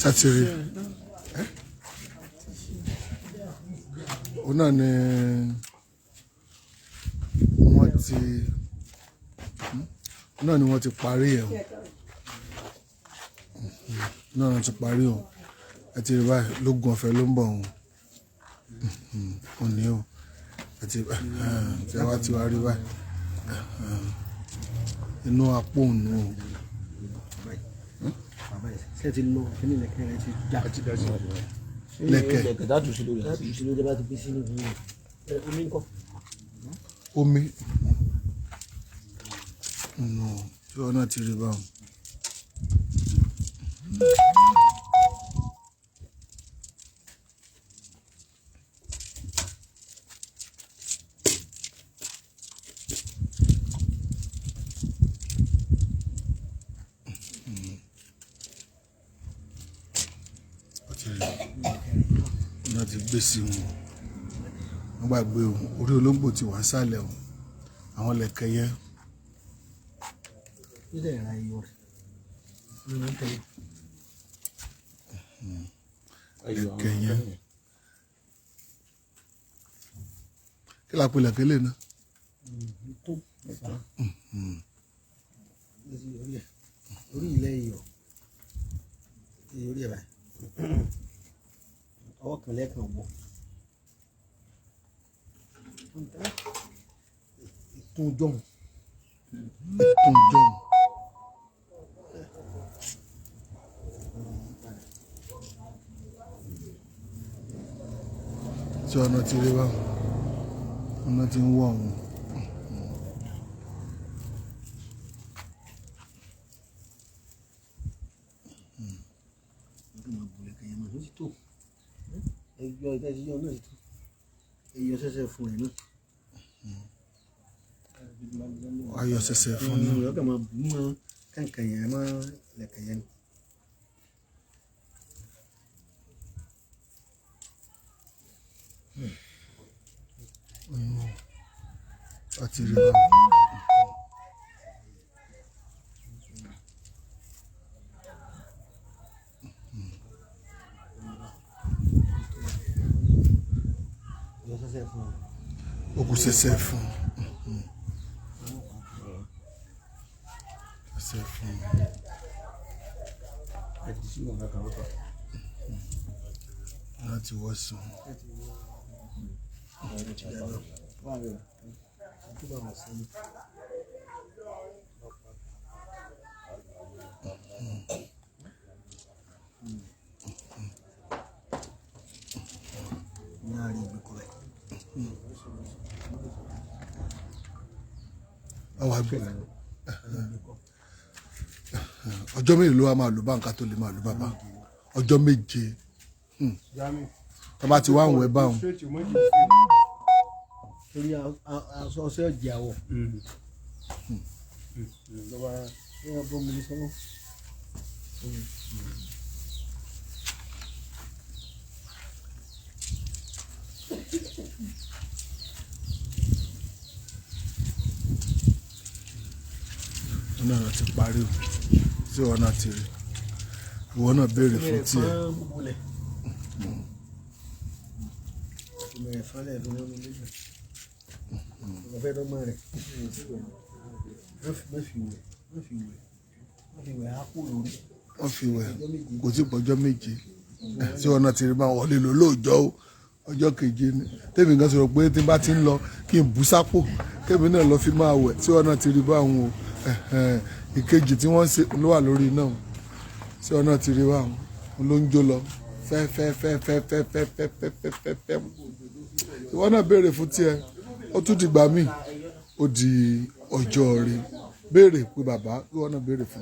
Satiri. Ona ni wọ́n ti parí ẹ̀ o. Náà wọ́n ti parí o. Ẹ ti rí báyìí lógún ọ̀fẹ́ ló ń bọ̀ o. Òní o. Ẹ ti wá ti wá rí báyìí. Inú apò òun o. Ṣé ti lọ kí ni lẹ̀kẹ̀ rẹ ti já? Lẹ̀kẹ̀. Dáàtú sí lórí bá ti pín sí ní ìlú. Omi ńkọ́? Omi. No, tí wọ́n náà ti rí báwọn. Wọ́n ti gbé sí wọn. Wọ́n gbàgbé o, orí olóńgbò ti wà sálẹ̀ o. Àwọn lẹ̀kẹ̀ yẹn. Ilé ìra iyọ̀ rẹ̀. Lẹ̀kẹ̀ yẹn. Kí la pe lẹ̀kẹ̀ lè ná? Orí ilẹ̀ iyọ̀. Orí ẹ̀ báyìí. Ọwọ́ kan lẹ́ẹ̀kan wọ̀. Ìtúnjọ́n. Tí ọ̀nà ti rí báwọn. Ọ̀nà ti ń wọ̀ wọn. Ẹyọ ìdájíyọ náà ti tó. Ẹyọ ṣẹ̀ṣẹ̀ fún ẹ náà. Ayọ̀ ṣẹ̀ṣẹ̀ fún náà. Ọ̀yọ́ kàn máa bù mọ́ kàǹkàn yẹn mọ́ lẹ̀kẹ̀ yẹn. Àti rí báwọn. Òkú ṣẹ̀ṣẹ̀ fún. Ṣẹ̀ṣẹ̀ fún. Láti wọ́ sùn. Àwọn àgbẹ̀ ọjọ́ mélòó ló wá máa lò báǹkà tó lè máa lò bàbá ọjọ́ méje tó bá ti wá ń wẹ̀ báwọn. Torí aṣọ ọṣẹ ọ̀jẹ̀ àwọ̀. Lọ́wọ́ bọ́ mi ní sọ́wọ́. Ọ̀nà náà ti parí o, tí ìwọ náà ti rí. Ìwọ náà béèrè fún tiẹ̀. Wọ́n fi wẹ̀ kò tí pọ̀jọ́ méje. Tí ìwọ náà ti rí máa wọlé lò lóòjọ́ o. Ọjọ́ keje ni. Tèmi kan sọ̀rọ̀ pé tí n bá ti ń lọ kí n bú sápò. Kébì náà lọ fi máa wẹ̀ tí ìwọ náà ti rí báwọn o. Ìkejì tí wọ́n ṣe ló wà lórí náà tí ọ̀nà ti rí wà ló ń jó lọ fẹ́fẹ́fẹ́fẹ́fẹ́fẹ́fẹ́fẹ́ ìwọ náà béèrè fún tiẹ̀ ó tún dìgbà míì ó di ọjọ́ rí béèrè pé bàbá ìwọ náà béèrè fún.